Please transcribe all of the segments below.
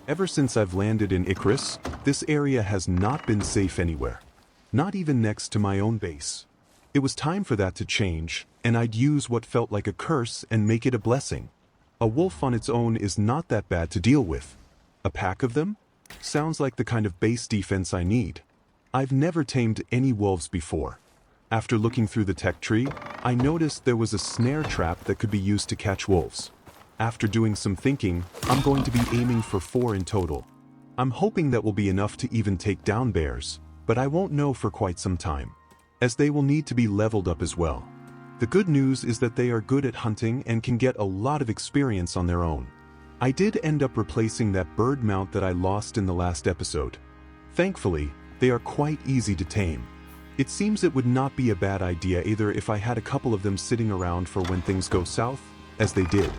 Ever since I've landed in Icarus, this area has not been safe anywhere. Not even next to my own base. It was time for that to change, and I'd use what felt like a curse and make it a blessing. A wolf on its own is not that bad to deal with. A pack of them? Sounds like the kind of base defense I need. I've never tamed any wolves before. After looking through the tech tree, I noticed there was a snare trap that could be used to catch wolves. After doing some thinking, I'm going to be aiming for 4 in total. I'm hoping that will be enough to even take down bears, but I won't know for quite some time, as they will need to be leveled up as well. The good news is that they are good at hunting and can get a lot of experience on their own. I did end up replacing that bird mount that I lost in the last episode. Thankfully, they are quite easy to tame. It seems it would not be a bad idea either if I had a couple of them sitting around for when things go south, as they did.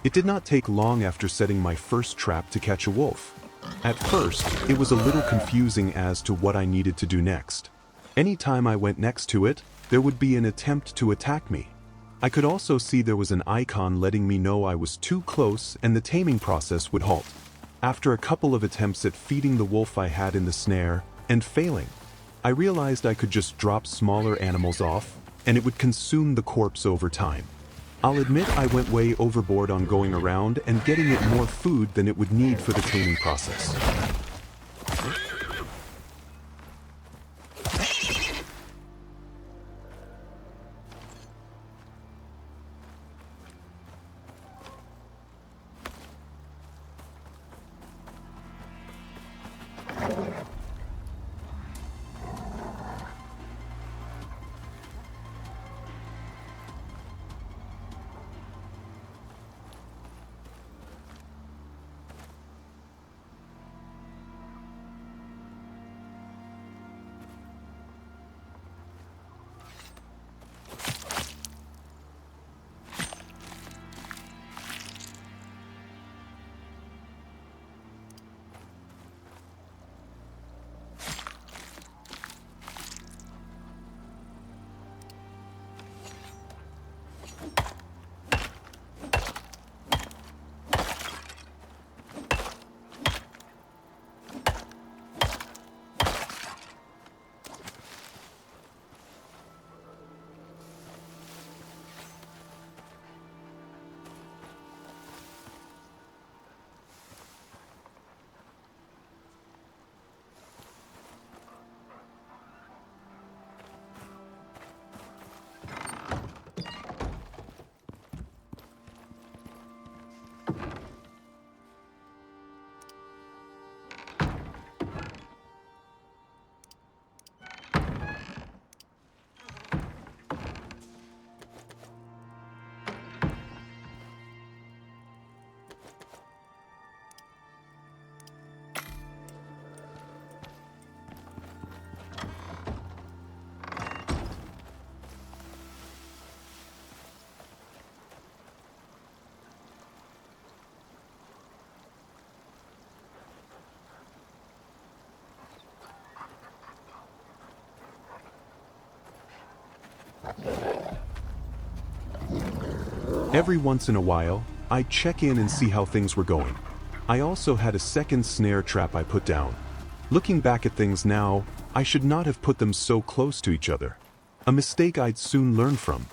It did not take long after setting my first trap to catch a wolf. At first, it was a little confusing as to what I needed to do next. Anytime I went next to it, there would be an attempt to attack me. I could also see there was an icon letting me know I was too close and the taming process would halt. After a couple of attempts at feeding the wolf I had in the snare, and failing, I realized I could just drop smaller animals off, and it would consume the corpse over time. I'll admit I went way overboard on going around and getting it more food than it would need for the taming process. Every once in a while, I'd check in and see how things were going. I also had a second snare trap I put down. Looking back at things now, I should not have put them so close to each other. A mistake I'd soon learn from.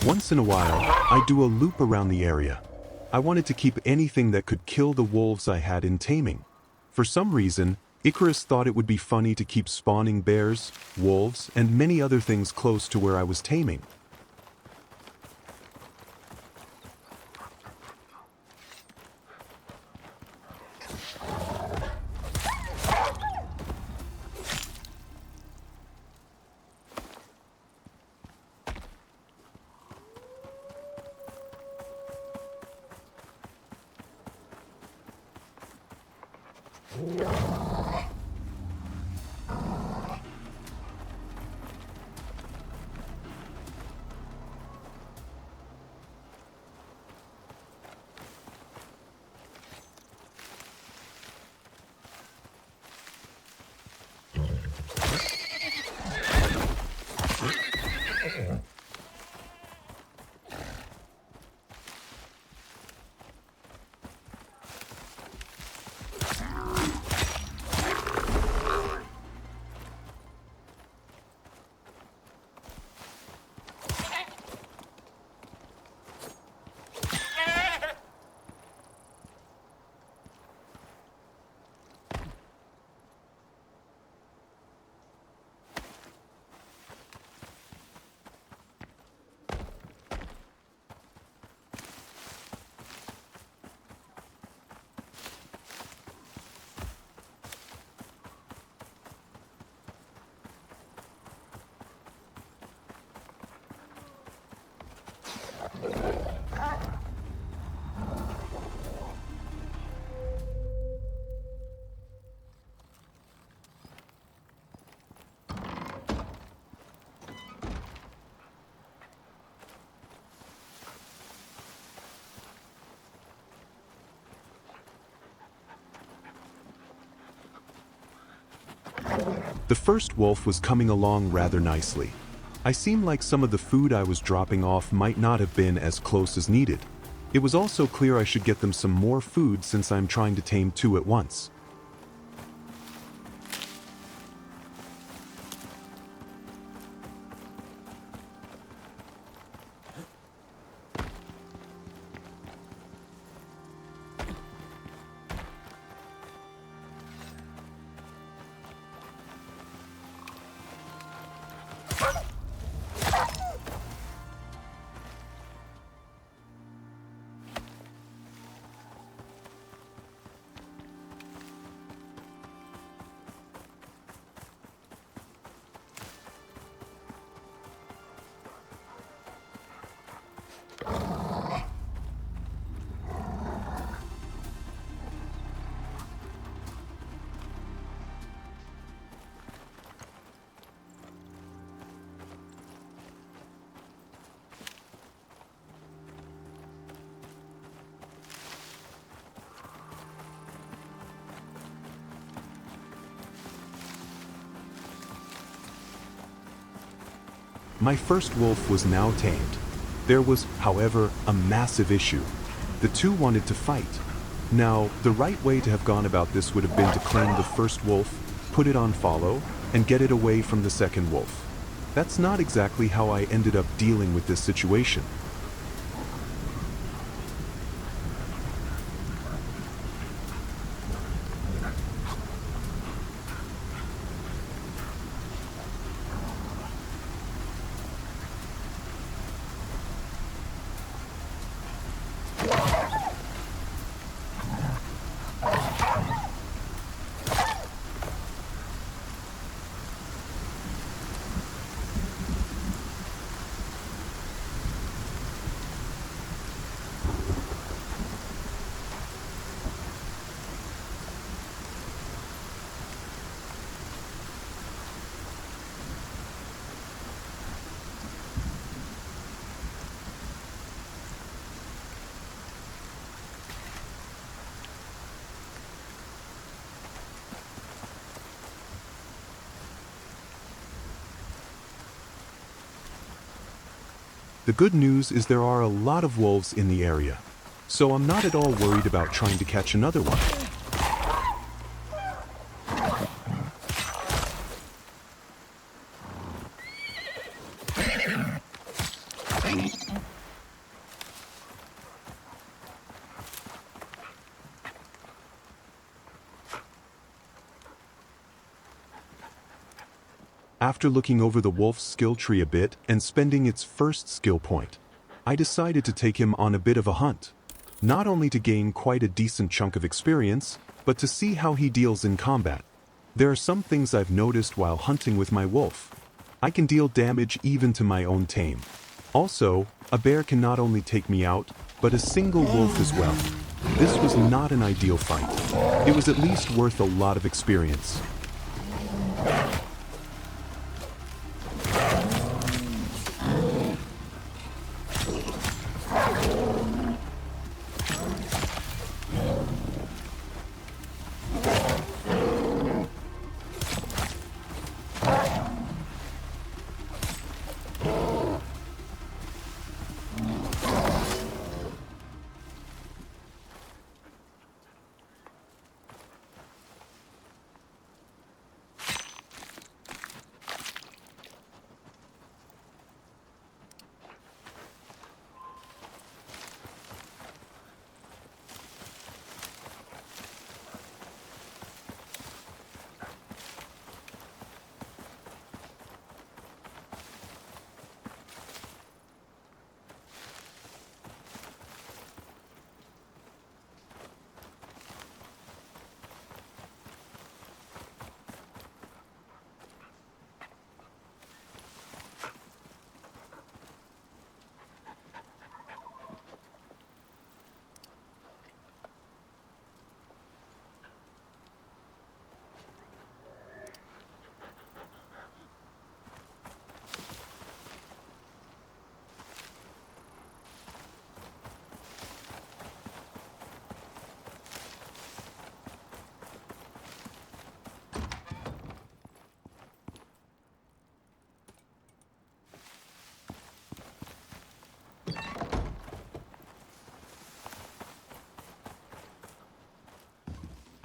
Once in a while, I do a loop around the area. I wanted to keep anything that could kill the wolves I had in taming. For some reason, Icarus thought it would be funny to keep spawning bears, wolves, and many other things close to where I was taming. The first wolf was coming along rather nicely. I seemed like some of the food I was dropping off might not have been as close as needed. It was also clear I should get them some more food since I'm trying to tame two at once. My first wolf was now tamed. There was, however, a massive issue. The two wanted to fight. Now, the right way to have gone about this would have been to claim the first wolf, put it on follow, and get it away from the second wolf. That's not exactly how I ended up dealing with this situation. The good news is there are a lot of wolves in the area, so I'm not at all worried about trying to catch another one. After looking over the wolf's skill tree a bit and spending its first skill point, I decided to take him on a bit of a hunt. Not only to gain quite a decent chunk of experience, but to see how he deals in combat. There are some things I've noticed while hunting with my wolf. I can deal damage even to my own tame. Also, a bear can not only take me out, but a single wolf as well. This was not an ideal fight. It was at least worth a lot of experience.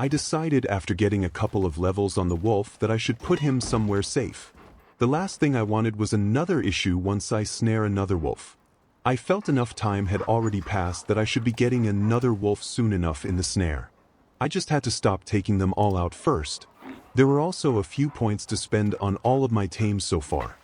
I decided after getting a couple of levels on the wolf that I should put him somewhere safe. The last thing I wanted was another issue once I snare another wolf. I felt enough time had already passed that I should be getting another wolf soon enough in the snare. I just had to stop taking them all out first. There were also a few points to spend on all of my tames so far.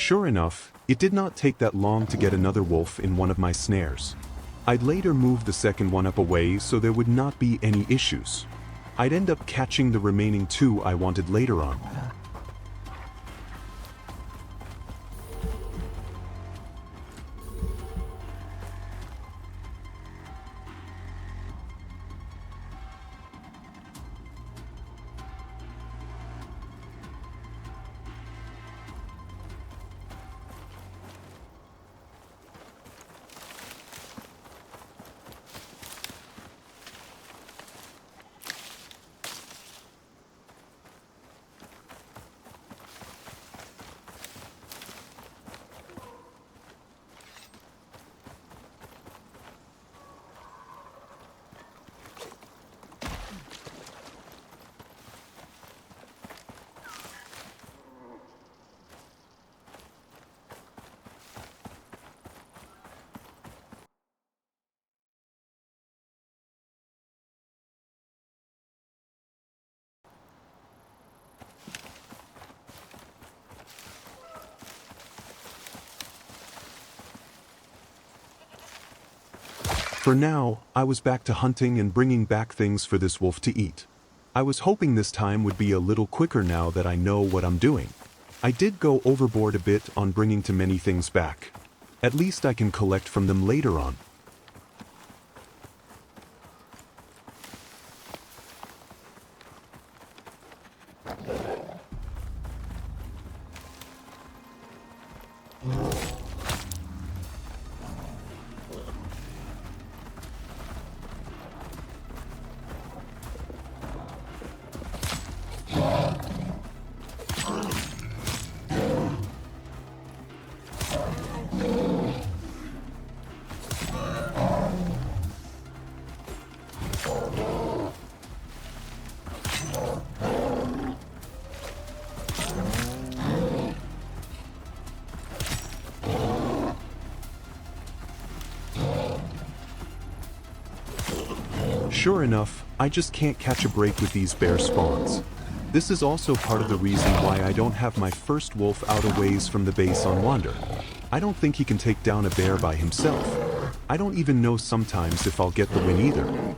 Sure enough, it did not take that long to get another wolf in one of my snares. I'd later move the second one up a way so there would not be any issues. I'd end up catching the remaining two I wanted later on. For now, I was back to hunting and bringing back things for this wolf to eat. I was hoping this time would be a little quicker now that I know what I'm doing. I did go overboard a bit on bringing too many things back. At least I can collect from them later on. Sure enough, I just can't catch a break with these bear spawns. This is also part of the reason why I don't have my first wolf out a ways from the base on Wander. I don't think he can take down a bear by himself. I don't even know sometimes if I'll get the win either.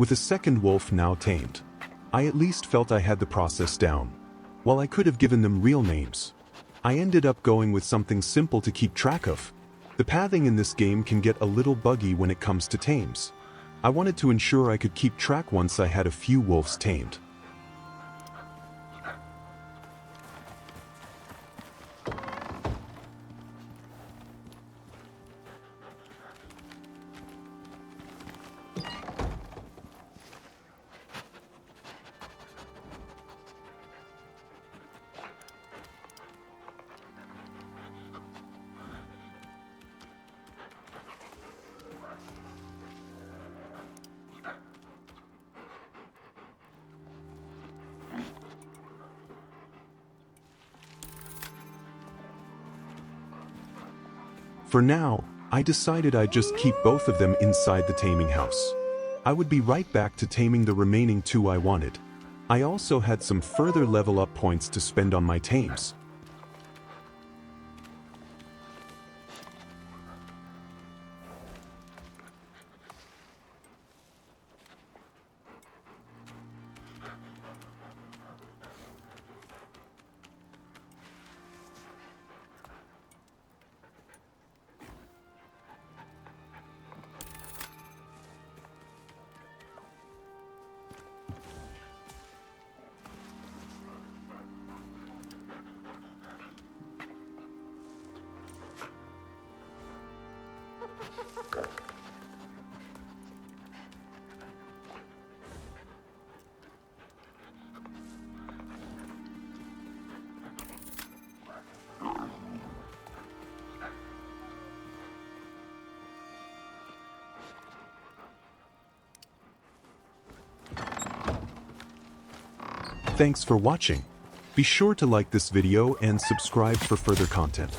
With a second wolf now tamed, I at least felt I had the process down. While I could have given them real names, I ended up going with something simple to keep track of. The pathing in this game can get a little buggy when it comes to tames. I wanted to ensure I could keep track once I had a few wolves tamed. For now, I decided I'd just keep both of them inside the taming house. I would be right back to taming the remaining two I wanted. I also had some further level up points to spend on my tames. Thanks for watching. Be sure to like this video and subscribe for further content.